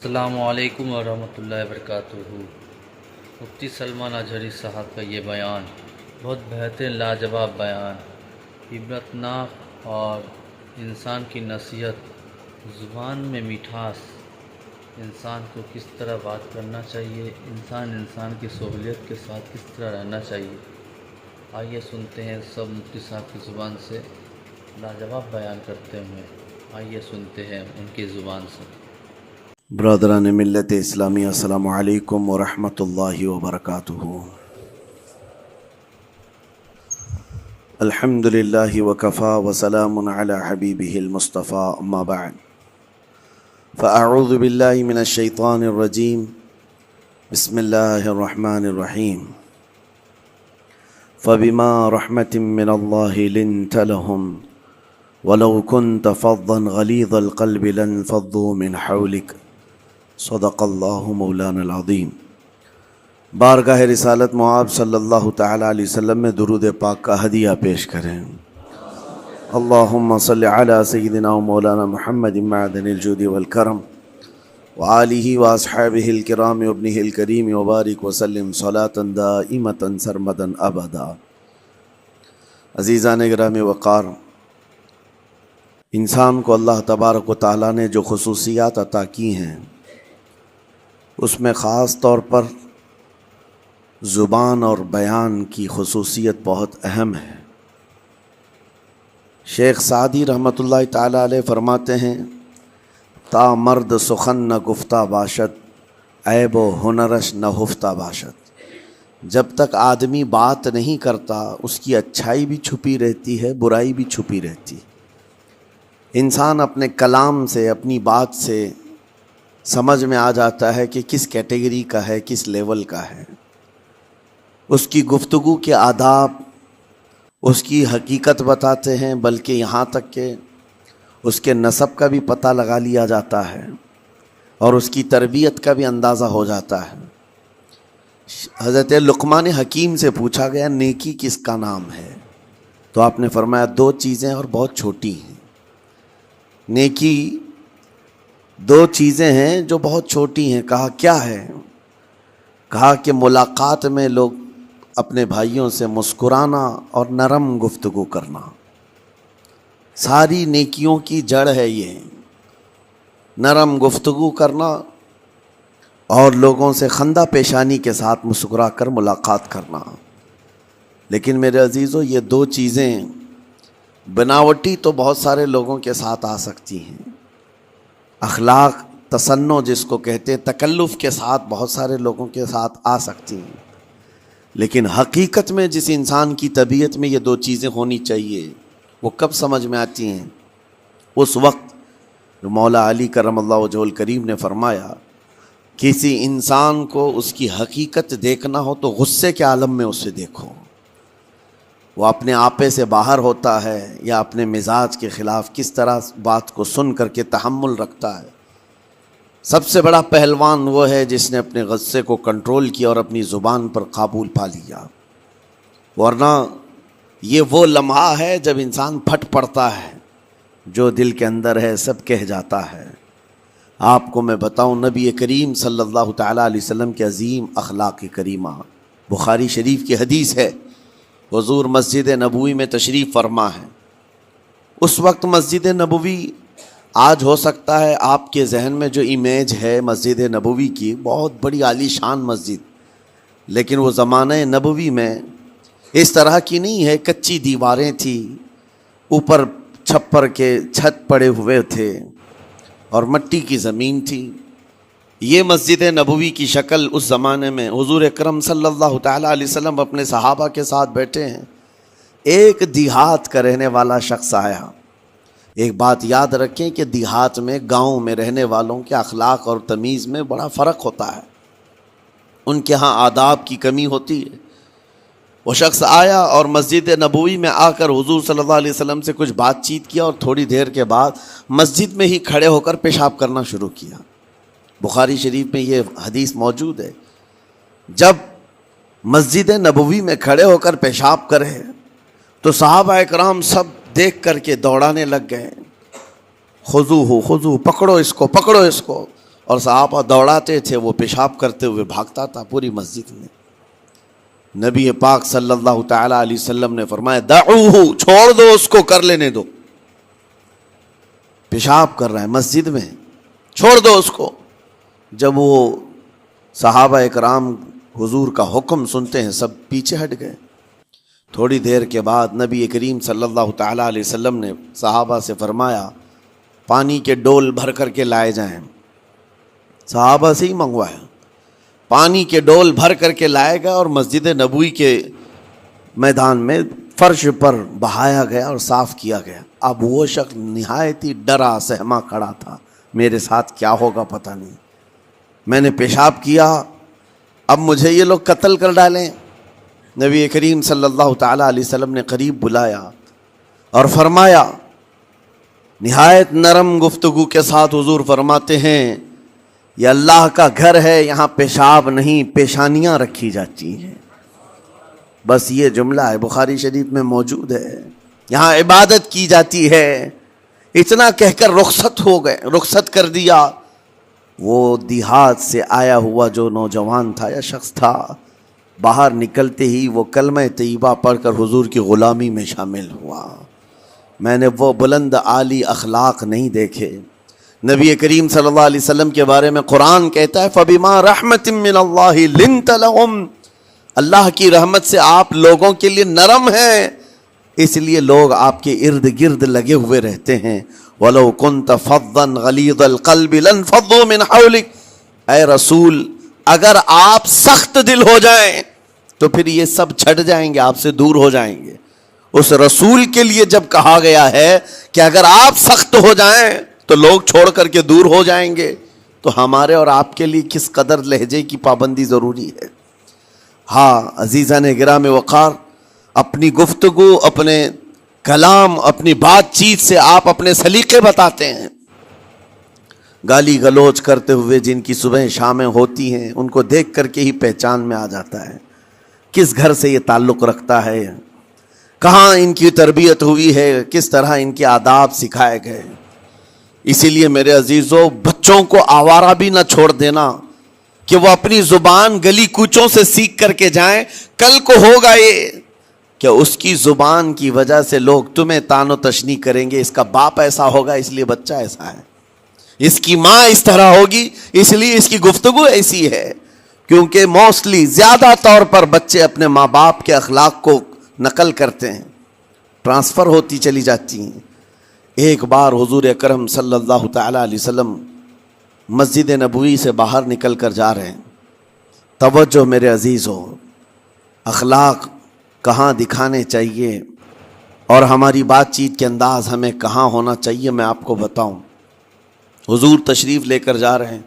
السلام علیکم ورحمۃ اللہ وبرکاتہ۔ مفتی سلمان اجہری صاحب کا یہ بیان بہت بہترین لاجواب بیان، عبرتناک اور انسان کی نصیحت، زبان میں مٹھاس، انسان کو کس طرح بات کرنا چاہیے، انسان کی سہولیت کے ساتھ کس طرح رہنا چاہیے۔ آئیے سنتے ہیں سب مفتی صاحب کی زبان سے لاجواب بیان کرتے ہوئے، آئیے سنتے ہیں ان کی زبان سے۔ برادران ملت اسلامی، السلام علیکم ورحمۃ اللہ وبرکاتہ۔ الحمد للہ وکفا وسلام علی حبیبہ المصطفیٰ، اما بعد فاعوذ باللہ من الشیطان الرجیم، بسم اللہ الرحمن الرحیم۔ فبما رحمۃ من اللہ لنت لهم ولو كنت فظا غلیظ القلب لانفضوا من حولک، صدق اللہ مولانا العظیم۔ بارگاہ رسالت معاب صلی اللہ تعالی علیہ وسلم میں درود پاک کا ہدیہ پیش کریں۔ اللہم صلی علی سیدنا و مولانا محمد معدن الجود والکرم وآلہ واصحابہ الکرام وابنہ الکریم وبارک وسلم صلاة دائمة سرمدا ابدا۔ عزیزان گرامی وقار، انسان کو اللہ تبارک و تعالیٰ نے جو خصوصیات عطا کی ہیں، اس میں خاص طور پر زبان اور بیان کی خصوصیت بہت اہم ہے۔ شیخ سعدی رحمۃ اللہ تعالی علیہ فرماتے ہیں، تا مرد سخن نہ گفتہ باشد، عیب و ہنرش نہ ہفتہ باشد۔ جب تک آدمی بات نہیں کرتا، اس کی اچھائی بھی چھپی رہتی ہے، برائی بھی چھپی رہتی ہے۔ انسان اپنے کلام سے، اپنی بات سے سمجھ میں آ جاتا ہے کہ کس کیٹیگری کا ہے، کس لیول کا ہے۔ اس کی گفتگو کے آداب اس کی حقیقت بتاتے ہیں، بلکہ یہاں تک کہ اس کے نسب کا بھی پتہ لگا لیا جاتا ہے اور اس کی تربیت کا بھی اندازہ ہو جاتا ہے۔ حضرت لقمان حکیم سے پوچھا گیا، نیکی کس کا نام ہے؟ تو آپ نے فرمایا، دو چیزیں اور بہت چھوٹی ہیں۔ نیکی دو چیزیں ہیں جو بہت چھوٹی ہیں۔ کہا کیا ہے؟ کہا کہ ملاقات میں لوگ اپنے بھائیوں سے مسکرانا اور نرم گفتگو کرنا۔ ساری نیکیوں کی جڑ ہے یہ، نرم گفتگو کرنا اور لوگوں سے خندہ پیشانی کے ساتھ مسکرا کر ملاقات کرنا۔ لیکن میرے عزیزو، یہ دو چیزیں بناوٹی تو بہت سارے لوگوں کے ساتھ آ سکتی ہیں، اخلاق تصنع جس کو کہتے ہیں، تکلف کے ساتھ بہت سارے لوگوں کے ساتھ آ سکتی ہیں، لیکن حقیقت میں جس انسان کی طبیعت میں یہ دو چیزیں ہونی چاہیے، وہ کب سمجھ میں آتی ہیں؟ اس وقت جو مولا علی کرم اللہ وجہہ الکریم نے فرمایا، کسی انسان کو اس کی حقیقت دیکھنا ہو تو غصے کے عالم میں اسے دیکھو۔ وہ اپنے آپے سے باہر ہوتا ہے یا اپنے مزاج کے خلاف کس طرح بات کو سن کر کے تحمل رکھتا ہے۔ سب سے بڑا پہلوان وہ ہے جس نے اپنے غصے کو کنٹرول کیا اور اپنی زبان پر قابو پا لیا، ورنہ یہ وہ لمحہ ہے جب انسان پھٹ پڑتا ہے، جو دل کے اندر ہے سب کہہ جاتا ہے۔ آپ کو میں بتاؤں، نبی کریم صلی اللہ تعالیٰ علیہ وسلم کے عظیم اخلاق کریمہ، بخاری شریف کی حدیث ہے، حضور مسجد نبوی میں تشریف فرما ہے۔ اس وقت مسجد نبوی، آج ہو سکتا ہے آپ کے ذہن میں جو امیج ہے مسجد نبوی کی، بہت بڑی عالی شان مسجد، لیکن وہ زمانہ نبوی میں اس طرح کی نہیں ہے۔ کچی دیواریں تھی، اوپر چھپر کے چھت پڑے ہوئے تھے اور مٹی کی زمین تھی۔ یہ مسجد نبوی کی شکل اس زمانے میں حضور اکرم صلی اللہ تعالیٰ علیہ وسلم اپنے صحابہ کے ساتھ بیٹھے ہیں۔ ایک دیہات کا رہنے والا شخص آیا۔ ایک بات یاد رکھیں کہ دیہات میں، گاؤں میں رہنے والوں کے اخلاق اور تمیز میں بڑا فرق ہوتا ہے، ان کے ہاں آداب کی کمی ہوتی ہے۔ وہ شخص آیا اور مسجد نبوی میں آ کر حضور صلی اللہ علیہ وسلم سے کچھ بات چیت کیا، اور تھوڑی دیر کے بعد مسجد میں ہی کھڑے ہو کر پیشاب کرنا شروع کیا۔ بخاری شریف میں یہ حدیث موجود ہے۔ جب مسجد نبوی میں کھڑے ہو کر پیشاب کرے تو صحابہ اکرام سب دیکھ کر کے دوڑانے لگ گئے، خذوہ خذوہ، پکڑو اس کو، پکڑو اس کو۔ اور صحابہ دوڑاتے تھے، وہ پیشاب کرتے ہوئے بھاگتا تھا پوری مسجد میں۔ نبی پاک صلی اللہ تعالی علیہ وسلم نے فرمایا دعوہ، چھوڑ دو اس کو، کر لینے دو، پیشاب کر رہا ہے مسجد میں، چھوڑ دو اس کو۔ جب وہ صحابہ اکرام حضور کا حکم سنتے ہیں سب پیچھے ہٹ گئے۔ تھوڑی دیر کے بعد نبی کریم صلی اللہ تعالی علیہ وسلم نے صحابہ سے فرمایا پانی کے ڈول بھر کر کے لائے جائیں۔ صحابہ سے ہی منگوایا، پانی کے ڈول بھر کر کے لائے گئے اور مسجد نبوی کے میدان میں فرش پر بہایا گیا اور صاف کیا گیا۔ اب وہ شخص نہایت ہی ڈرا سہما کھڑا تھا، میرے ساتھ کیا ہوگا پتہ نہیں، میں نے پیشاب کیا، اب مجھے یہ لوگ قتل کر ڈالیں۔ نبی کریم صلی اللہ تعالی علیہ وسلم نے قریب بلایا اور فرمایا، نہایت نرم گفتگو کے ساتھ حضور فرماتے ہیں یہ اللہ کا گھر ہے، یہاں پیشاب نہیں پیشانیاں رکھی جاتی ہیں۔ بس یہ جملہ ہے، بخاری شریف میں موجود ہے، یہاں عبادت کی جاتی ہے۔ اتنا کہہ کر رخصت ہو گئے، رخصت کر دیا۔ وہ دیہات سے آیا ہوا جو نوجوان تھا یا شخص تھا، باہر نکلتے ہی وہ کلمہ طیبہ پڑھ کر حضور کی غلامی میں شامل ہوا۔ میں نے وہ بلند عالی اخلاق نہیں دیکھے۔ نبی کریم صلی اللہ علیہ وسلم کے بارے میں قرآن کہتا ہے فَبِمَا رَحْمَةٍ مِّنَ اللَّهِ لِنْتَ لَهُمْ، اللہ کی رحمت سے آپ لوگوں کے لیے نرم ہیں، اس لیے لوگ آپ کے ارد گرد لگے ہوئے رہتے ہیں۔ وَلَوْ كُنْتَ فَظًّا غَلِيظَ الْقَلْبِ لَانْفَضُّوا مِنْ حَوْلِكَ، اے رسول اگر آپ سخت دل ہو جائیں تو پھر یہ سب چھٹ جائیں گے، آپ سے دور ہو جائیں گے۔ اس رسول کے لیے جب کہا گیا ہے کہ اگر آپ سخت ہو جائیں تو لوگ چھوڑ کر کے دور ہو جائیں گے، تو ہمارے اور آپ کے لیے کس قدر لہجے کی پابندی ضروری ہے۔ ہاں عزیزان گرام وقار، اپنی گفتگو، اپنے کلام، اپنی بات چیت سے آپ اپنے سلیقے بتاتے ہیں۔ گالی گلوچ کرتے ہوئے جن کی صبح شامیں ہوتی ہیں ان کو دیکھ کر کے ہی پہچان میں آ جاتا ہے کس گھر سے یہ تعلق رکھتا ہے، کہاں ان کی تربیت ہوئی ہے، کس طرح ان کے آداب سکھائے گئے۔ اسی لیے میرے عزیزو، بچوں کو آوارہ بھی نہ چھوڑ دینا کہ وہ اپنی زبان گلی کوچوں سے سیکھ کر کے جائیں۔ کل کو ہوگا یہ کہ اس کی زبان کی وجہ سے لوگ تمہیں تان و تشنیع کریں گے، اس کا باپ ایسا ہوگا اس لیے بچہ ایسا ہے، اس کی ماں اس طرح ہوگی اس لیے اس کی گفتگو ایسی ہے۔ کیونکہ موسٹلی زیادہ طور پر بچے اپنے ماں باپ کے اخلاق کو نقل کرتے ہیں، ٹرانسفر ہوتی چلی جاتی ہیں۔ ایک بار حضور اکرم صلی اللہ تعالی علیہ وسلم مسجد نبوی سے باہر نکل کر جا رہے ہیں۔ توجہ میرے عزیز ہو، اخلاق کہاں دکھانے چاہیے اور ہماری بات چیت کے انداز ہمیں کہاں ہونا چاہیے، میں آپ کو بتاؤں۔ حضور تشریف لے کر جا رہے ہیں،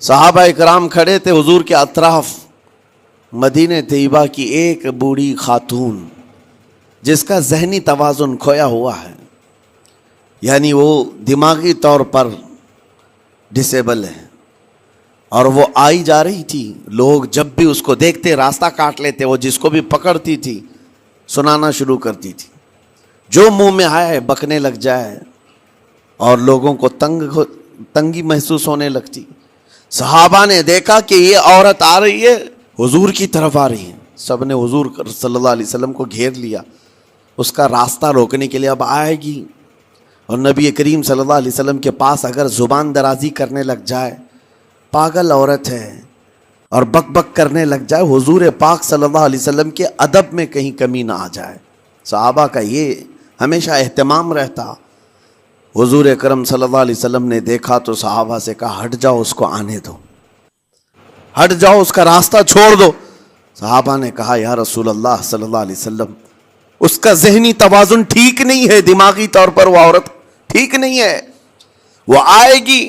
صحابہ اکرام کھڑے تھے حضور کے اطراف۔ مدینہ طیبہ کی ایک بوڑھی خاتون جس کا ذہنی توازن کھویا ہوا ہے، یعنی وہ دماغی طور پر ڈسیبل ہے، اور وہ آئی جا رہی تھی۔ لوگ جب بھی اس کو دیکھتے راستہ کاٹ لیتے، وہ جس کو بھی پکڑتی تھی سنانا شروع کرتی تھی، جو منہ میں آئے بکنے لگ جائے، اور لوگوں کو تنگی محسوس ہونے لگتی۔ صحابہ نے دیکھا کہ یہ عورت آ رہی ہے، حضور کی طرف آ رہی ہے، سب نے حضور صلی اللہ علیہ وسلم کو گھیر لیا اس کا راستہ روکنے کے لیے۔ اب آئے گی، اور نبی کریم صلی اللہ علیہ وسلم کے پاس اگر زبان درازی کرنے لگ جائے، پاگل عورت ہے، اور بک بک کرنے لگ جائے، حضور پاک صلی اللہ علیہ وسلم کے ادب میں کہیں کمی نہ آ جائے۔ صحابہ کا یہ ہمیشہ اہتمام رہتا۔ حضور اکرم صلی اللہ علیہ وسلم نے دیکھا تو صحابہ سے کہا ہٹ جاؤ، اس کو آنے دو، ہٹ جاؤ، اس کا راستہ چھوڑ دو۔ صحابہ نے کہا یا رسول اللہ صلی اللہ علیہ وسلم، اس کا ذہنی توازن ٹھیک نہیں ہے، دماغی طور پر وہ عورت ٹھیک نہیں ہے، وہ آئے گی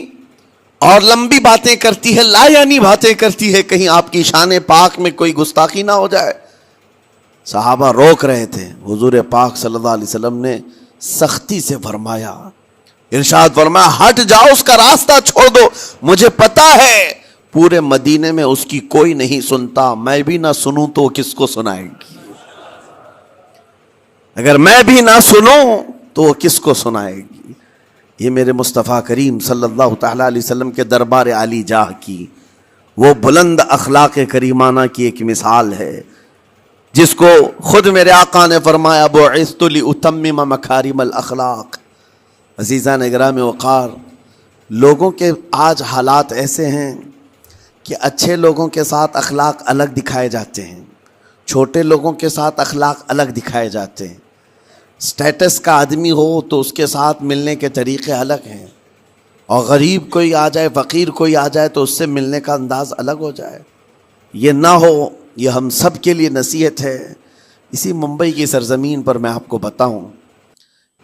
اور لمبی باتیں کرتی ہے، لا یعنی باتیں کرتی ہے، کہیں آپ کی شان پاک میں کوئی گستاخی نہ ہو جائے۔ صحابہ روک رہے تھے، حضور پاک صلی اللہ علیہ وسلم نے سختی سے فرمایا، ارشاد فرمایا ہٹ جاؤ، اس کا راستہ چھوڑ دو، مجھے پتا ہے پورے مدینے میں اس کی کوئی نہیں سنتا، میں بھی نہ سنوں تو وہ کس کو سنائے گی، اگر میں بھی نہ سنوں تو وہ کس کو سنائے گی۔ یہ میرے مصطفیٰ کریم صلی اللہ تعالیٰ علیہ وسلم کے دربار عالی جاہ کی وہ بلند اخلاق کریمانہ کی ایک مثال ہے، جس کو خود میرے آقا نے فرمایا بعثت لأتمم مکارم الاخلاق۔ عزیزان اکرام وقار، لوگوں کے آج حالات ایسے ہیں کہ اچھے لوگوں کے ساتھ اخلاق الگ دکھائے جاتے ہیں، چھوٹے لوگوں کے ساتھ اخلاق الگ دکھائے جاتے ہیں۔ سٹیٹس کا آدمی ہو تو اس کے ساتھ ملنے کے طریقے الگ ہیں، اور غریب کوئی آ جائے، فقیر کوئی آ جائے تو اس سے ملنے کا انداز الگ ہو جائے۔ یہ نہ ہو، یہ ہم سب کے لیے نصیحت ہے۔ اسی ممبئی کی سرزمین پر میں آپ کو بتاؤں،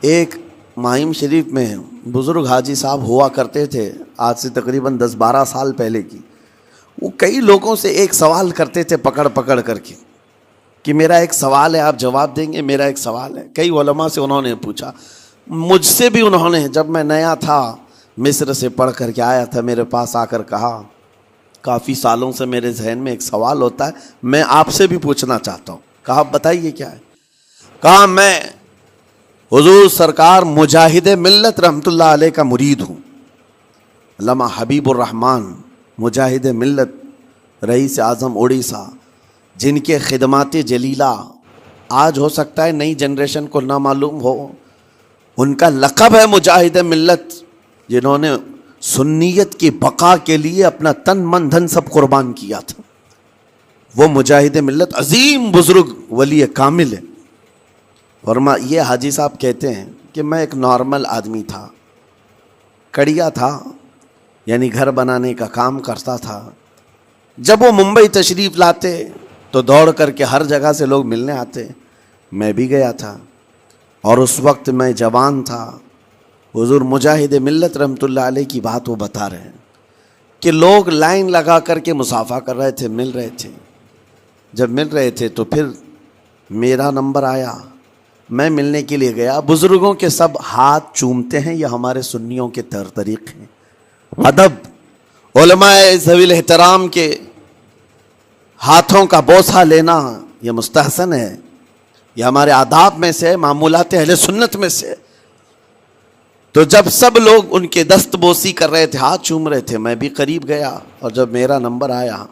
ایک ماہم شریف میں بزرگ حاجی صاحب ہوا کرتے تھے، آج سے تقریباً 10-12 سال پہلے کی۔ وہ کئی لوگوں سے ایک سوال کرتے تھے پکڑ پکڑ کر کے کہ میرا ایک سوال ہے، آپ جواب دیں گے، میرا ایک سوال ہے۔ کئی علماء سے انہوں نے پوچھا، مجھ سے بھی انہوں نے، جب میں نیا تھا مصر سے پڑھ کر کے آیا تھا، میرے پاس آ کر کہا کافی سالوں سے میرے ذہن میں ایک سوال ہوتا ہے، میں آپ سے بھی پوچھنا چاہتا ہوں۔ کہا بتائیے کیا ہے؟ کہا میں حضور سرکار مجاہد ملت رحمۃ اللہ علیہ کا مرید ہوں۔ علامہ حبیب الرحمن مجاہد ملت، رئیس اعظم اڑیسہ، جن کے خدمات جلیلہ آج ہو سکتا ہے نئی جنریشن کو نہ معلوم ہو، ان کا لقب ہے مجاہد ملت، جنہوں نے سنیت کی بقا کے لیے اپنا تن من دھن سب قربان کیا تھا۔ وہ مجاہد ملت عظیم بزرگ ولی کامل ہے۔ یہ حاجی صاحب کہتے ہیں کہ میں ایک نارمل آدمی تھا، کڑیا تھا، یعنی گھر بنانے کا کام کرتا تھا۔ جب وہ ممبئی تشریف لاتے تو دوڑ کر کے ہر جگہ سے لوگ ملنے آتے، میں بھی گیا تھا، اور اس وقت میں جوان تھا۔ حضور مجاہد ملت رحمۃ اللہ علیہ کی بات وہ بتا رہے ہیں کہ لوگ لائن لگا کر کے مصافحہ کر رہے تھے، مل رہے تھے۔ جب مل رہے تھے تو پھر میرا نمبر آیا، میں ملنے کے لیے گیا۔ بزرگوں کے سب ہاتھ چومتے ہیں، یہ ہمارے سنیوں کے طریق ہیں۔ ادب، علماء ذوی الاحترام کے ہاتھوں کا بوسہ لینا یہ مستحسن ہے، یہ ہمارے آداب میں سے، معمولات اہل سنت میں سے۔ تو جب سب لوگ ان کے دست بوسی کر رہے تھے، ہاتھ چوم رہے تھے، میں بھی قریب گیا، اور جب میرا نمبر آیا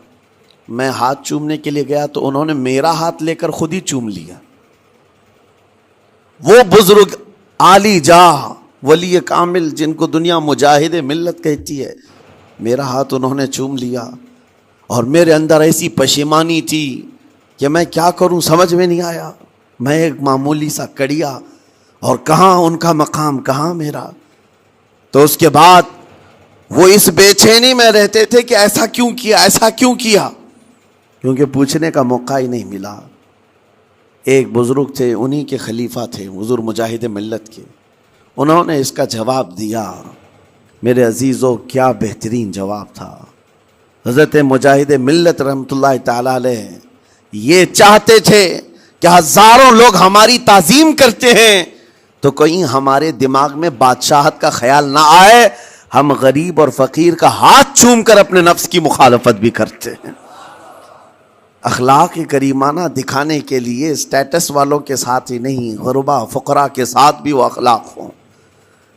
میں ہاتھ چومنے کے لیے گیا تو انہوں نے میرا ہاتھ لے کر خود ہی چوم لیا۔ وہ بزرگ عالی جاہ ولی کامل جن کو دنیا مجاہد ملت کہتی ہے، میرا ہاتھ انہوں نے چوم لیا، اور میرے اندر ایسی پشیمانی تھی کہ میں کیا کروں سمجھ میں نہیں آیا۔ میں ایک معمولی سا کڑیا، اور کہاں ان کا مقام کہاں میرا۔ تو اس کے بعد وہ اس بے چینی میں رہتے تھے کہ ایسا کیوں کیا، ایسا کیوں کیا، کیونکہ پوچھنے کا موقع ہی نہیں ملا۔ ایک بزرگ تھے، انہی کے خلیفہ تھے حضور مجاہد ملت کے، انہوں نے اس کا جواب دیا۔ میرے عزیزوں، کیا بہترین جواب تھا۔ حضرت مجاہد ملت رحمۃ اللہ تعالیٰ علیہ یہ چاہتے تھے کہ ہزاروں لوگ ہماری تعظیم کرتے ہیں تو کہیں ہمارے دماغ میں بادشاہت کا خیال نہ آئے، ہم غریب اور فقیر کا ہاتھ چوم کر اپنے نفس کی مخالفت بھی کرتے ہیں۔ اخلاق کریمانہ دکھانے کے لیے اسٹیٹس والوں کے ساتھ ہی نہیں، غربا فقراء کے ساتھ بھی وہ اخلاق ہوں۔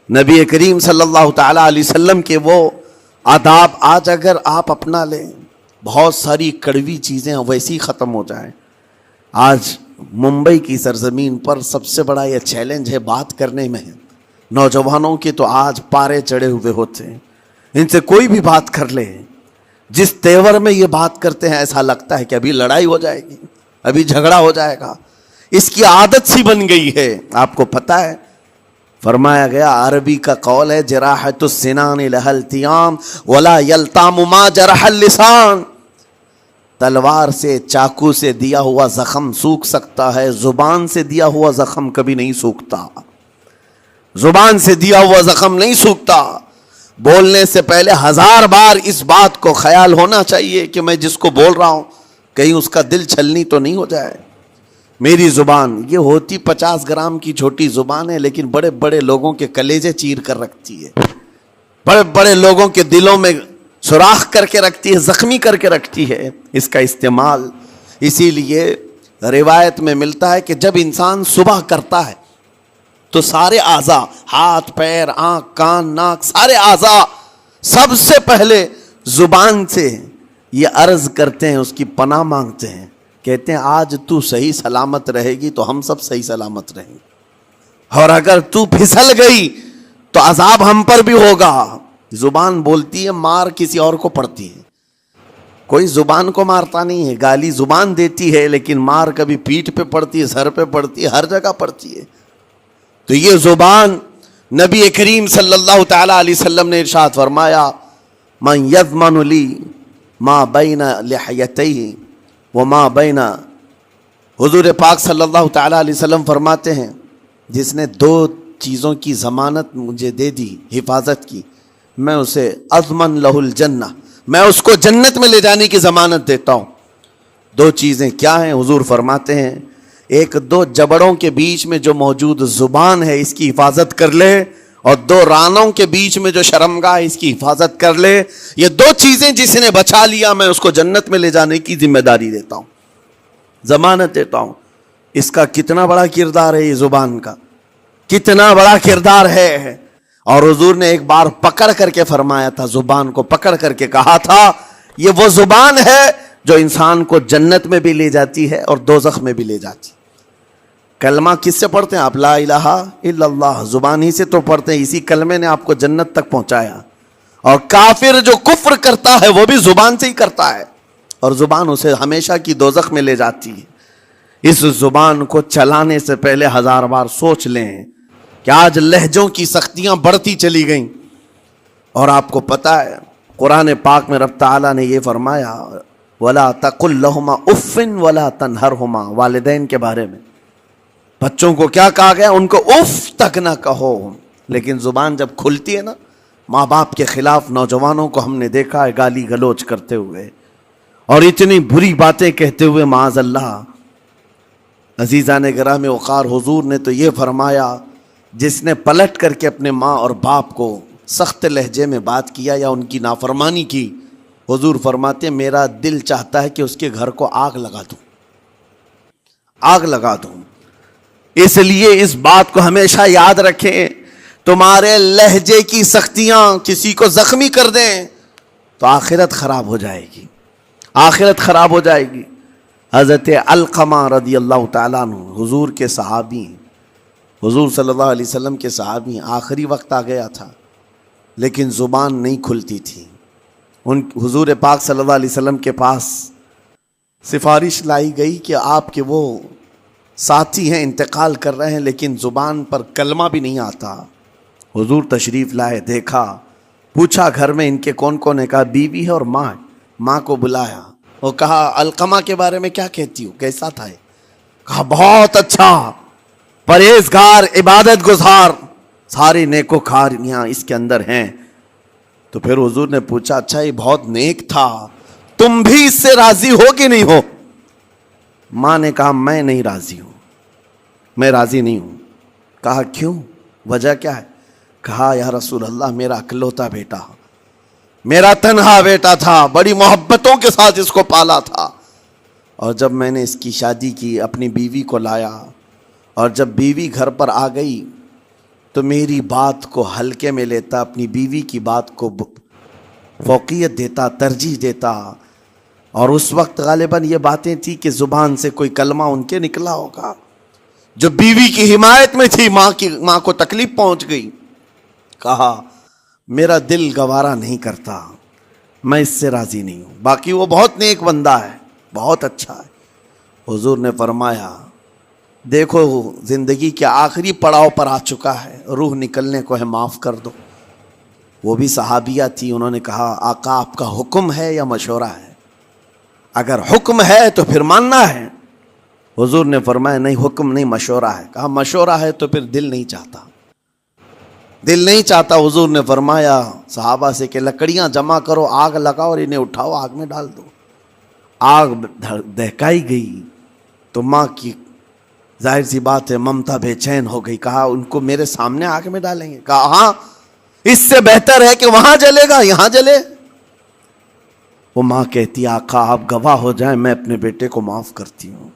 نبی کریم صلی اللہ تعالیٰ علیہ وسلم کے وہ آداب آج اگر آپ اپنا لیں، بہت ساری کڑوی چیزیں ویسی ختم ہو جائیں۔ آج ممبئی کی سرزمین پر سب سے بڑا یہ چیلنج ہے بات کرنے میں، نوجوانوں کے تو آج پارے چڑھے ہوئے ہوتے ہیں، ان سے کوئی بھی بات کر لے، جس تیور میں یہ بات کرتے ہیں ایسا لگتا ہے کہ ابھی لڑائی ہو جائے گی، ابھی جھگڑا ہو جائے گا۔ اس کی عادت سی بن گئی ہے۔ آپ کو پتہ ہے فرمایا گیا، عربی کا قول ہے جراحت السنان لها التیام ولا یلتام ما جرح اللسان۔ تلوار سے، چاقو سے دیا ہوا زخم سوکھ سکتا ہے، زبان سے دیا ہوا زخم کبھی نہیں سوکھتا۔ زبان سے دیا ہوا زخم نہیں سوکھتا۔ بولنے سے پہلے 1000 بار اس بات کو خیال ہونا چاہیے کہ میں جس کو بول رہا ہوں کہیں اس کا دل چھلنی تو نہیں ہو جائے۔ میری زبان یہ ہوتی 50 گرام کی چھوٹی زبان ہے، لیکن بڑے بڑے لوگوں کے کلیجے چیر کر رکھتی ہے، بڑے بڑے لوگوں کے دلوں میں سوراخ کر کے رکھتی ہے، زخمی کر کے رکھتی ہے اس کا استعمال۔ اسی لیے روایت میں ملتا ہے کہ جب انسان صبح کرتا ہے تو سارے اعضاء، ہاتھ پیر آنکھ کان ناک، سارے اعضاء سب سے پہلے زبان سے یہ عرض کرتے ہیں، اس کی پناہ مانگتے ہیں، کہتے ہیں آج تو صحیح سلامت رہے گی تو ہم سب صحیح سلامت رہیں گے، اور اگر تو پھسل گئی تو عذاب ہم پر بھی ہوگا۔ زبان بولتی ہے، مار کسی اور کو پڑتی ہے، کوئی زبان کو مارتا نہیں ہے، گالی زبان دیتی ہے، لیکن مار کبھی پیٹھ پہ پڑتی ہے، سر پہ پڑتی ہے، ہر جگہ پڑتی ہے۔ تو یہ زبان، نبی کریم صلی اللہ تعالی علیہ وسلم نے ارشاد فرمایا، من یضمن لی ما بین لحیتیہ وما بین، حضور پاک صلی اللہ تعالی علیہ وسلم فرماتے ہیں جس نے دو چیزوں کی ضمانت مجھے دے دی، حفاظت کی، میں اسے اضمن لہ الجنہ، میں اس کو جنت میں لے جانے کی ضمانت دیتا ہوں۔ دو چیزیں کیا ہیں؟ حضور فرماتے ہیں ایک دو جبڑوں کے بیچ میں جو موجود زبان ہے اس کی حفاظت کر لے، اور دو رانوں کے بیچ میں جو شرمگاہ ہے اس کی حفاظت کر لے، یہ دو چیزیں جس نے بچا لیا میں اس کو جنت میں لے جانے کی ذمہ داری دیتا ہوں، ضمانت دیتا ہوں۔ اس کا کتنا بڑا کردار ہے، یہ زبان کا کتنا بڑا کردار ہے۔ اور حضور نے ایک بار پکڑ کر کے فرمایا تھا، زبان کو پکڑ کر کے کہا تھا یہ وہ زبان ہے جو انسان کو جنت میں بھی لے جاتی ہے اور دوزخ میں بھی لے جاتی ہے۔ کلمہ کس سے پڑھتے ہیں آپ؟ لا الہ الا اللہ، زبان ہی سے تو پڑھتے ہیں، اسی کلمے نے آپ کو جنت تک پہنچایا۔ اور کافر جو کفر کرتا ہے وہ بھی زبان سے ہی کرتا ہے، اور زبان اسے ہمیشہ کی دوزخ میں لے جاتی ہے۔ اس زبان کو چلانے سے پہلے 1000 بار سوچ لیں کہ آج لہجوں کی سختیاں بڑھتی چلی گئیں، اور آپ کو پتہ ہے قرآن پاک میں رب تعالیٰ نے یہ فرمایا وَلَا تَقُلْ لَهُمَا اُفٍّ وَلَا تَنْهَرْهُمَا، والدین کے بارے میں بچوں کو کیا کہا گیا؟ ان کو اف تک نہ کہو۔ لیکن زبان جب کھلتی ہے نا، ماں باپ کے خلاف نوجوانوں کو ہم نے دیکھا ہے گالی گلوچ کرتے ہوئے اور اتنی بری باتیں کہتے ہوئے، معاذ اللہ۔ عزیزان گرامی وقار، حضور نے تو یہ فرمایا جس نے پلٹ کر کے اپنے ماں اور باپ کو سخت لہجے میں بات کیا یا ان کی نافرمانی کی، حضور فرماتے ہیں میرا دل چاہتا ہے کہ اس کے گھر کو آگ لگا دوں، آگ لگا دوں۔ اس لیے اس بات کو ہمیشہ یاد رکھیں، تمہارے لہجے کی سختیاں کسی کو زخمی کر دیں تو آخرت خراب ہو جائے گی، آخرت خراب ہو جائے گی۔ حضرت علقمہ رضی اللہ تعالیٰ عنہ، حضور کے صحابی، حضور صلی اللہ علیہ وسلم کے صحابی، آخری وقت آ گیا تھا لیکن زبان نہیں کھلتی تھی۔ ان حضور پاک صلی اللہ علیہ وسلم کے پاس سفارش لائی گئی کہ آپ کے وہ ساتھی ہیں انتقال کر رہے ہیں لیکن زبان پر کلمہ بھی نہیں آتا۔ حضور تشریف لائے، دیکھا، پوچھا گھر میں ان کے کون کون ہے؟ کہا بیوی ہے اور ماں ہے۔ ماں کو بلایا، وہ کہا علقمہ کے بارے میں کیا کہتی ہو، کیسا تھا یہ؟ کہا بہت اچھا، پرہیزگار، عبادت گزار، ساری نیکوکاریاں اس کے اندر ہیں۔ تو پھر حضور نے پوچھا اچھا یہ بہت نیک تھا، تم بھی اس سے راضی ہو کہ نہیں ہو؟ ماں نے کہا میں نہیں راضی ہوں، میں راضی نہیں ہوں۔ کہا کیوں، وجہ کیا ہے؟ کہا یا رسول اللہ میرا اکلوتا بیٹا، میرا تنہا بیٹا تھا، بڑی محبتوں کے ساتھ اس کو پالا تھا، اور جب میں نے اس کی شادی کی اپنی بیوی کو لایا، اور جب بیوی گھر پر آ گئی تو میری بات کو ہلکے میں لیتا، اپنی بیوی کی بات کو فوقیت دیتا، ترجیح دیتا، اور اس وقت غالباً یہ باتیں تھی کہ زبان سے کوئی کلمہ ان کے نکلا ہوگا جو بیوی کی حمایت میں تھی، ماں کو تکلیف پہنچ گئی۔ کہا میرا دل گوارا نہیں کرتا، میں اس سے راضی نہیں ہوں، باقی وہ بہت نیک بندہ ہے، بہت اچھا ہے۔ حضور نے فرمایا دیکھو زندگی کے آخری پڑاؤ پر آ چکا ہے، روح نکلنے کو ہے، معاف کر دو۔ وہ بھی صحابیہ تھی، انہوں نے کہا آقا آپ کا حکم ہے یا مشورہ ہے؟ اگر حکم ہے تو پھر ماننا ہے۔ حضور نے فرمایا نہیں، حکم نہیں، مشورہ ہے۔ کہا مشورہ ہے تو پھر دل نہیں چاہتا، دل نہیں چاہتا۔ حضور نے فرمایا صحابہ سے کہ لکڑیاں جمع کرو، آگ لگاؤ اور انہیں اٹھاؤ، آگ میں ڈال دو۔ آگ دہکائی گئی تو ماں کی ظاہر سی بات ہے ممتا بے چین ہو گئی۔ کہا ان کو میرے سامنے آگ میں ڈالیں گے؟ کہا ہاں، اس سے بہتر ہے کہ وہاں جلے گا، یہاں جلے۔ وہ ماں کہتی آقا آپ گواہ ہو جائیں، میں اپنے بیٹے کو معاف کرتی ہوں،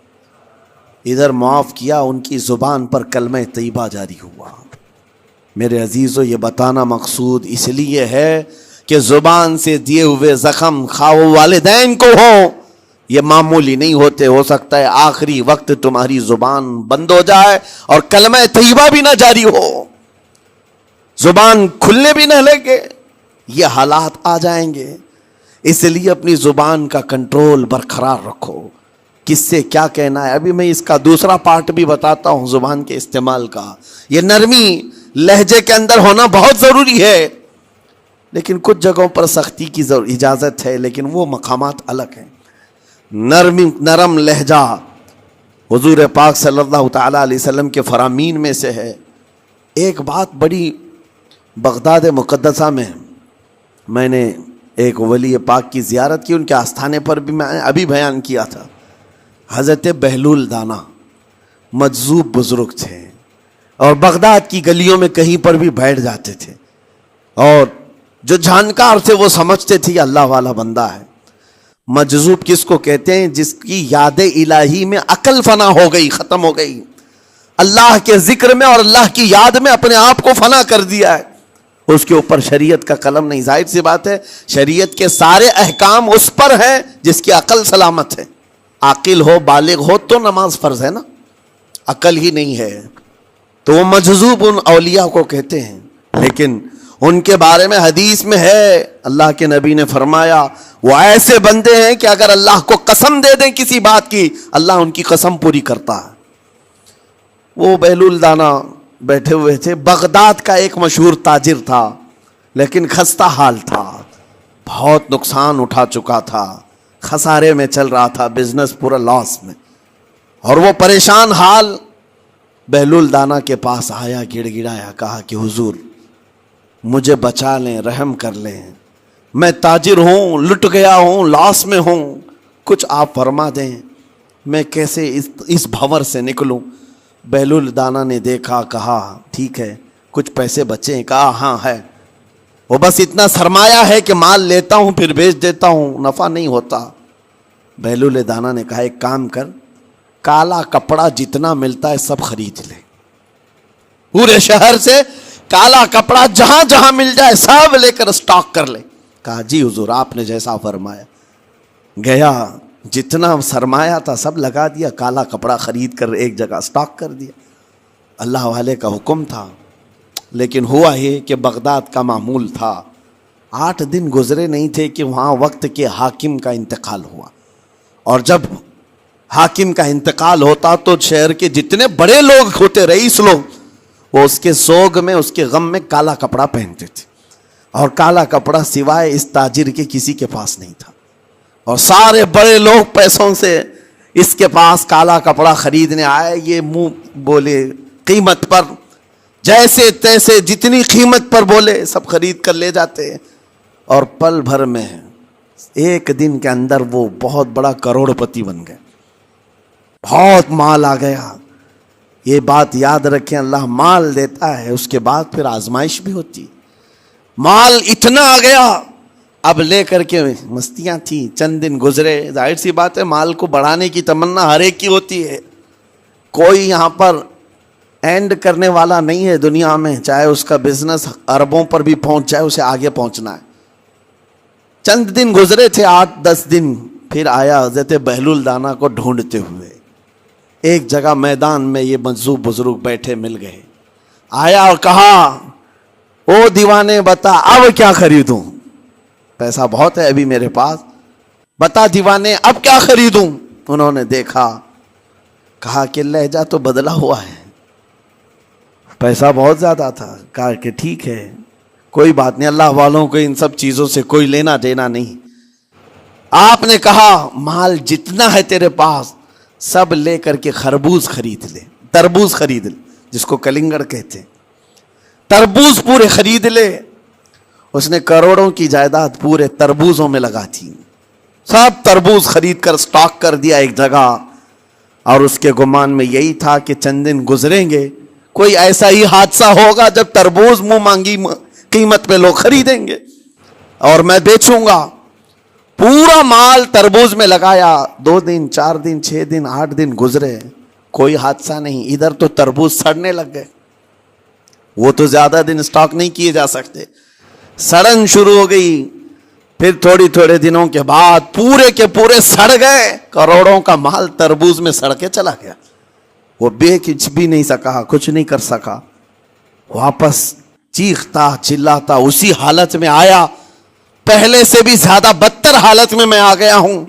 ادھر معاف کیا، ان کی زبان پر کلمہ طیبہ جاری ہوا۔ میرے عزیزو، یہ بتانا مقصود اس لیے ہے کہ زبان سے دیے ہوئے زخم خواہ والدین کو ہو، یہ معمولی نہیں ہوتے۔ ہو سکتا ہے آخری وقت تمہاری زبان بند ہو جائے اور کلمہ طیبہ بھی نہ جاری ہو، زبان کھلنے بھی نہ لگے، یہ حالات آ جائیں گے۔ اس لیے اپنی زبان کا کنٹرول برقرار رکھو، کس سے کیا کہنا ہے۔ ابھی میں اس کا دوسرا پارٹ بھی بتاتا ہوں زبان کے استعمال کا۔ یہ نرمی لہجے کے اندر ہونا بہت ضروری ہے، لیکن کچھ جگہوں پر سختی کی اجازت ہے، لیکن وہ مقامات الگ ہیں۔ نرم لہجہ حضور پاک صلی اللہ تعالی علیہ وسلم کے فرامین میں سے ہے۔ ایک بات بڑی، بغداد مقدسہ میں نے ایک ولی پاک کی زیارت کی، ان کے آستانے پر بھی میں ابھی بیان کیا تھا۔ حضرت بہلول دانا مجذوب بزرگ تھے، اور بغداد کی گلیوں میں کہیں پر بھی بیٹھ جاتے تھے، اور جو جانکار تھے وہ سمجھتے تھے یہ اللہ والا بندہ ہے۔ مجذوب کس کو کہتے ہیں؟ جس کی یاد الہی میں عقل فنا ہو گئی، ختم ہو گئی، اللہ کے ذکر میں اور اللہ کی یاد میں اپنے آپ کو فنا کر دیا ہے، اس کے اوپر شریعت کا قلم نہیں۔ ظاہر سی بات ہے شریعت کے سارے احکام اس پر ہیں جس کی عقل سلامت ہے۔ عاقل ہو، بالغ ہو تو نماز فرض ہے نا، عقل ہی نہیں ہے تو وہ مجذوب ان اولیاء کو کہتے ہیں۔ لیکن ان کے بارے میں حدیث میں ہے، اللہ کے نبی نے فرمایا وہ ایسے بندے ہیں کہ اگر اللہ کو قسم دے دیں کسی بات کی، اللہ ان کی قسم پوری کرتا ہے۔ وہ بہلول دانا بیٹھے ہوئے تھے، بغداد کا ایک مشہور تاجر تھا، لیکن خستہ حال تھا، بہت نقصان اٹھا چکا تھا، خسارے میں چل رہا تھا، بزنس پورا لاس میں، اور وہ پریشان حال بہلول دانا کے پاس آیا، گڑ گڑایا، کہا کہ حضور مجھے بچا لیں، رحم کر لیں، میں تاجر ہوں، لٹ گیا ہوں، لاس میں ہوں، کچھ آپ فرما دیں، میں کیسے اس بھنور سے نکلوں۔ بہلول دانا نے دیکھا، کہا ٹھیک ہے کچھ پیسے بچے ہیں؟ کہا ہاں ہے، وہ بس اتنا سرمایہ ہے کہ مال لیتا ہوں پھر بیچ دیتا ہوں، نفع نہیں ہوتا۔ بہلول دانا نے کہا ایک کام کر، کالا کپڑا جتنا ملتا ہے سب خرید لے، پورے شہر سے کالا کپڑا جہاں جہاں مل جائے سب لے کر اسٹاک کر لے۔ کہا جی حضور آپ نے جیسا فرمایا۔ گیا، جتنا سرمایہ تھا سب لگا دیا، کالا کپڑا خرید کر ایک جگہ اسٹاک کر دیا۔ اللہ والے کا حکم تھا، لیکن ہوا یہ کہ بغداد کا معمول تھا، 8 دن گزرے نہیں تھے کہ وہاں وقت کے حاکم کا انتقال ہوا، اور جب حاکم کا انتقال ہوتا تو شہر کے جتنے بڑے لوگ ہوتے، رئیس لوگ، وہ اس کے سوگ میں، اس کے غم میں کالا کپڑا پہنتے تھے، اور کالا کپڑا سوائے اس تاجر کے کسی کے پاس نہیں تھا، اور سارے بڑے لوگ پیسوں سے اس کے پاس کالا کپڑا خریدنے آئے۔ یہ منہ بولے قیمت پر، جیسے تیسے جتنی قیمت پر بولے سب خرید کر لے جاتے، اور پل بھر میں ایک دن کے اندر وہ بہت بڑا کروڑ پتی بن گئے، بہت مال آ گیا۔ یہ بات یاد رکھیں، اللہ مال دیتا ہے، اس کے بعد پھر آزمائش بھی ہوتی۔ مال اتنا آ گیا، اب لے کر کے مستیاں تھیں، چند دن گزرے، ظاہر سی بات ہے مال کو بڑھانے کی تمنا ہر ایک کی ہوتی ہے، کوئی یہاں پر اینڈ کرنے والا نہیں ہے دنیا میں، چاہے اس کا بزنس اربوں پر بھی پہنچ جائے، اسے آگے پہنچنا ہے۔ چند دن گزرے تھے، 8-10 دن، پھر آیا حضرت بہلول دانا کو ڈھونڈتے ہوئے، ایک جگہ میدان میں یہ مجذوب بزرگ بیٹھے مل گئے، آیا اور کہا او دیوانے بتا اب کیا خریدوں، پیسہ بہت ہے ابھی میرے پاس، بتا دیوانے اب کیا خریدوں۔ انہوں نے دیکھا، کہا کہ لہجہ تو بدلا ہوا ہے، پیسہ بہت زیادہ تھا، کہا کہ ٹھیک ہے کوئی بات نہیں، اللہ والوں کو ان سب چیزوں سے کوئی لینا دینا نہیں۔ آپ نے کہا مال جتنا ہے تیرے پاس سب لے کر کے خربوز خرید لے، تربوز خرید لے، جس کو کلنگڑ کہتے ہیں، تربوز پورے خرید لے۔ اس نے کروڑوں کی جائیداد پورے تربوزوں میں لگا تھی، سب تربوز خرید کر سٹاک کر دیا ایک جگہ، اور اس کے گمان میں یہی تھا کہ چند دن گزریں گے، کوئی ایسا ہی حادثہ ہوگا جب تربوز منہ مانگی قیمت پہ لوگ خریدیں گے اور میں بیچوں گا۔ پورا مال تربوز میں لگایا، 2 دن 4 دن 6 دن 8 دن گزرے، کوئی حادثہ نہیں. ادھر تو تربوز سڑنے لگ گئے. وہ تو زیادہ دن سٹاک نہیں کیے جا سکتے. سڑن شروع ہو گئی. پھر تھوڑے دنوں کے بعد پورے کے پورے سڑ گئے. کروڑوں کا مال تربوز میں سڑ کے چلا گیا. وہ کچھ بھی نہیں سکا, کچھ نہیں کر سکا. واپس چیختا چلاتا اسی حالت میں آیا. پہلے سے بھی زیادہ بدتر حالت میں آ گیا ہوں.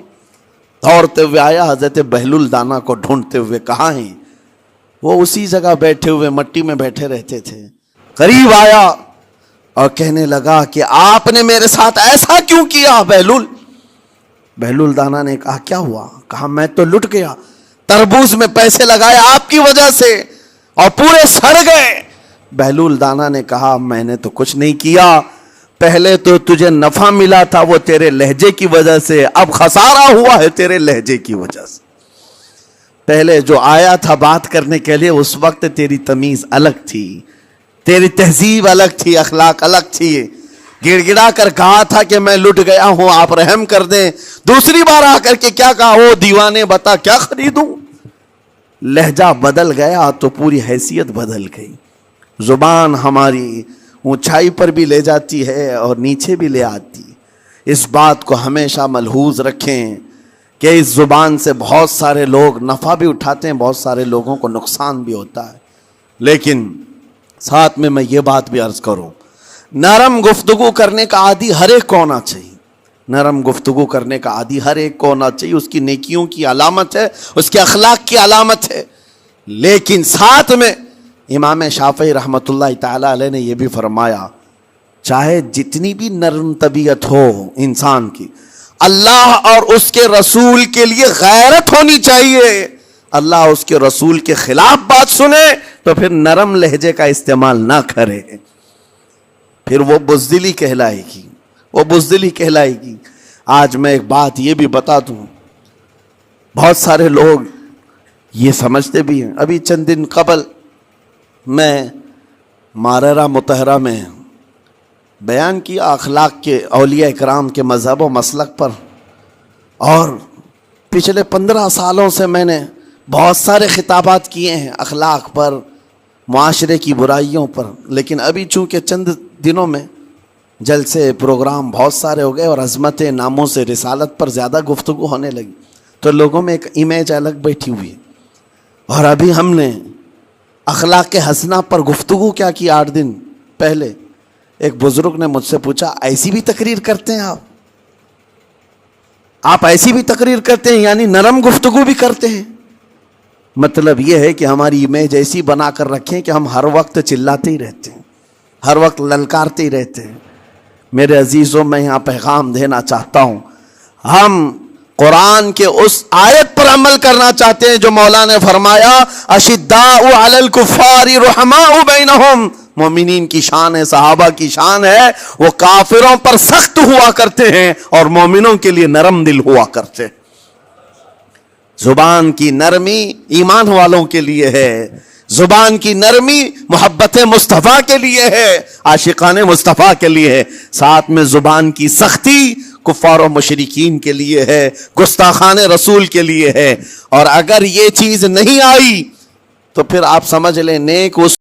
دوڑتے ہوئے آیا, حضرت بہلول دانا کو ڈھونڈتے ہوئے. کہاں ہیں؟ وہ اسی جگہ بیٹھے ہوئے مٹی میں بیٹھے رہتے تھے. قریب آیا اور کہنے لگا کہ آپ نے میرے ساتھ ایسا کیوں کیا بہلول؟ بہلول دانا نے کہا کیا ہوا؟ کہا میں تو لٹ گیا, تربوز میں پیسے لگائے آپ کی وجہ سے اور پورے سڑ گئے. بہلول دانا نے کہا میں نے تو کچھ نہیں کیا. پہلے تو تجھے نفع ملا تھا وہ تیرے لہجے کی وجہ سے, اب خسارہ ہوا ہے تیرے لہجے کی وجہ سے. پہلے جو آیا تھا بات کرنے کے لیے اس وقت تیری تمیز الگ تھی, تیری تہذیب الگ تھی, اخلاق الگ تھی. گڑ گڑا کر کہا تھا کہ میں لٹ گیا ہوں, آپ رحم کر دیں. دوسری بار آ کر کے کیا کہا؟ او دیوانے بتا کیا خریدوں. لہجہ بدل گیا تو پوری حیثیت بدل گئی. زبان ہماری اونچائی پر بھی لے جاتی ہے اور نیچے بھی لے آتی. اس بات کو ہمیشہ ملحوظ رکھیں کہ اس زبان سے بہت سارے لوگ نفع بھی اٹھاتے ہیں, بہت سارے لوگوں کو نقصان بھی ہوتا ہے. لیکن ساتھ میں یہ بات بھی عرض کروں, نرم گفتگو کرنے کا عادی ہر ایک کو ہونا چاہیے. نرم گفتگو کرنے کا عادی ہر ایک کو ہونا چاہیے. اس کی نیکیوں کی علامت ہے, اس کے اخلاق کی علامت ہے. لیکن ساتھ میں امام شافعی رحمۃ اللہ تعالی علیہ نے یہ بھی فرمایا, چاہے جتنی بھی نرم طبیعت ہو انسان کی, اللہ اور اس کے رسول کے لیے غیرت ہونی چاہیے. اللہ اس کے رسول کے خلاف بات سنے تو پھر نرم لہجے کا استعمال نہ کرے, پھر وہ بزدلی کہلائے گی, وہ بزدلی کہلائے گی. آج میں ایک بات یہ بھی بتا دوں, بہت سارے لوگ یہ سمجھتے بھی ہیں. ابھی چند دن قبل میں ماررہ مطہرہ میں بیان کیا اخلاق کے اولیاء اکرام کے مذہب و مسلک پر, اور پچھلے 15 سالوں سے میں نے بہت سارے خطابات کیے ہیں اخلاق پر, معاشرے کی برائیوں پر. لیکن ابھی چونکہ چند دنوں میں جلسے پروگرام بہت سارے ہو گئے اور عظمت ناموں سے رسالت پر زیادہ گفتگو ہونے لگی, تو لوگوں میں ایک امیج الگ بیٹھی ہوئی ہے. اور ابھی ہم نے اخلاق حسنہ پر گفتگو کیا کی 8 دن پہلے. ایک بزرگ نے مجھ سے پوچھا ایسی بھی تقریر کرتے ہیں آپ ایسی بھی تقریر کرتے ہیں, یعنی نرم گفتگو بھی کرتے ہیں؟ مطلب یہ ہے کہ ہماری امیج ایسی بنا کر رکھیں کہ ہم ہر وقت چلاتے ہی رہتے ہیں, ہر وقت للکارتے ہی رہتے ہیں. میرے عزیزوں, میں یہاں پیغام دینا چاہتا ہوں, ہم قرآن کے اس آیت پر عمل کرنا چاہتے ہیں جو مولا نے فرمایا اشداء علی الکفار رحماء بینہم. مومنین کی شان ہے, صحابہ کی شان ہے, وہ کافروں پر سخت ہوا کرتے ہیں اور مومنوں کے لیے نرم دل ہوا کرتے ہیں. زبان کی نرمی ایمان والوں کے لیے ہے, زبان کی نرمی محبت مصطفیٰ کے لیے ہے, عاشقان مصطفیٰ کے لیے ہے. ساتھ میں زبان کی سختی کفار و مشرکین کے لیے ہے, گستاخان رسول کے لیے ہے. اور اگر یہ چیز نہیں آئی تو پھر آپ سمجھ لیں نیک اس